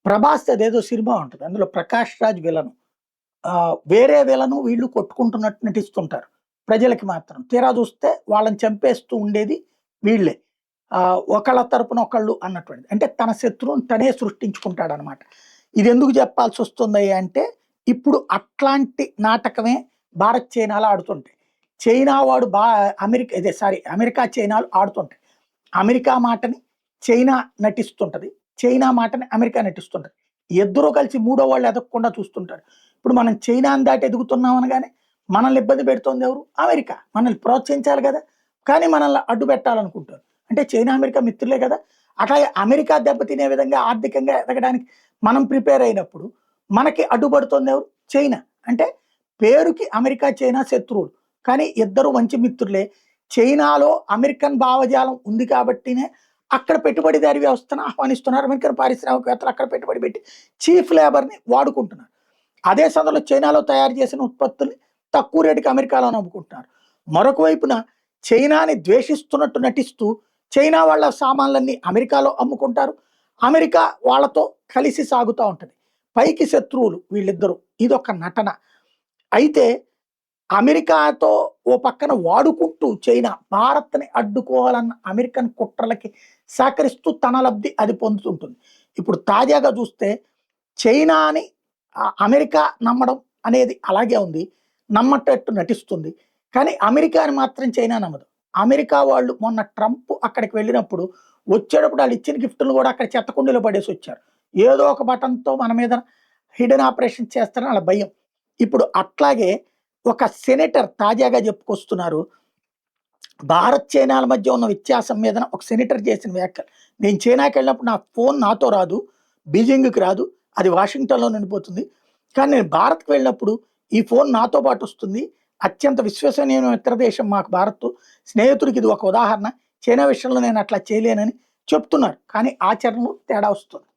ప్రభాస్ అదేదో సినిమా ఉంటది. అందులో ప్రకాష్ రాజ్ విలను. వేరే విలను వీళ్ళు కొట్టుకుంటున్నట్టు నటిస్తుంటారు. ప్రజలకి మాత్రం. తీరా చూస్తే వాళ్ళని చంపేస్తూ ఉండేది వీళ్ళే. ఒకళ్ళ తరపున ఒకళ్ళు అన్నటువంటిది. అంటే తన శత్రువుని తనే సృష్టించుకుంటాడనమాట. ఇదెందుకు చెప్పాల్సొస్తుంది అంటే, ఇప్పుడు అట్లాంటి నాటకమే భారత్, చైనాలో ఆడుతుంటాయి. చైనా వాడు అమెరికా అమెరికా, చైనాలు ఆడుతుంటాయి. అమెరికా మాటని చైనా నటిస్తుంటది. చైనా మాటని అమెరికా నటిస్తుంటది. ఇద్దరూ కలిసి మూడో వాళ్ళు ఎదగకుండా చూస్తుంటారు. ఇప్పుడు మనం చైనాని దాటి ఎదుగుతున్నాం అనగానే మనల్ని ఇబ్బంది పెడుతోంది ఎవరు? అమెరికా. మనల్ని ప్రోత్సహించాలి కదా! కానీ మనల్ని అడ్డు పెట్టాలనుకుంటారు. అంటే చైనా, అమెరికా మిత్రులే కదా! అట్లాగే అమెరికా దెబ్బతినే విధంగా ఆర్థికంగా ఎదగడానికి మనం ప్రిపేర్ అయినప్పుడు మనకి అడ్డుపడుతోంది ఎవరు? చైనా. అంటే పేరుకి అమెరికా, చైనా శత్రువులు. కానీ ఇద్దరు మంచి మిత్రులే. చైనాలో అమెరికన్ భావజాలం ఉంది కాబట్టినే అక్కడ పెట్టుబడిదారీ వ్యవస్థను ఆహ్వానిస్తున్నారు. అమెరికన్ పారిశ్రామికవేత్తలు అక్కడ పెట్టుబడి పెట్టి చీఫ్ లేబర్‌ని వాడుకుంటున్నారు. అదే సమయంలో చైనాలో తయారు చేసిన ఉత్పత్తుల్ని తక్కువ రేటుకి అమెరికాలోనే అమ్ముకుంటున్నారు. మరొక వైపున చైనాని ద్వేషిస్తున్నట్టు నటిస్తూ చైనా వాళ్ళ సామాన్లన్నీ అమెరికాలో అమ్ముకుంటారు. అమెరికా వాళ్ళతో కలిసి సాగుతా ఉంటది. పైకి శత్రువులు వీళ్ళిద్దరూ. ఇదొక నటన. అయితే అమెరికాతో ఓ పక్కన వాడుకుంటూ చైనా భారత్‌ని అడ్డుకోవాలన్న అమెరికన్ కుట్రలకి సహకరిస్తూ తన లబ్ధి అది పొందుతుంటుంది. ఇప్పుడు తాజాగా చూస్తే చైనాని అమెరికా నమ్మడం అనేది అలాగే ఉంది. నమ్మటట్టు నటిస్తుంది. కానీ అమెరికాని మాత్రం చైనా నమ్మదు. అమెరికా వాళ్ళు మొన్న ట్రంప్ అక్కడికి వెళ్ళినప్పుడు వచ్చేటప్పుడు ఆళ్ళు ఇచ్చిన గిఫ్టులు కూడా అక్కడ చెత్తకుండీలో పడేసొచ్చారు. ఏదో ఒక బటన్‌తో మన మీద హిడెన్ ఆపరేషన్ చేస్తారని ఆళ్ళ భయం. ఇప్పుడు అట్లాగే ఒక సెనేటర్ తాజాగా చెప్పుకొస్తున్నారు. భారత్, చైనాల మధ్య ఉన్న వ్యత్యాసం మీదన ఒక సెనేటర్ చేసిన వ్యాఖ్యలు. నేను చైనాకెళ్ళినప్పుడు నా ఫోన్ నాతో రాదు. బీజింగ్‌కి రాదు. అది వాషింగ్టన్‌లో ఉండిపోతుంది. కానీ నేను భారత్‌కి వెళ్ళినప్పుడు ఈ ఫోన్ నాతో పాటొస్తుంది. అత్యంత విశ్వసనీయమైన మిత్ర దేశం మాకు భారత్. స్నేహితుడికి ఇది ఒక ఉదాహరణ. చైనా విషయంలో నేను అట్లా చేయలేనని చెప్తున్నారు. కానీ ఆచరణలో తేడా వస్తుంది.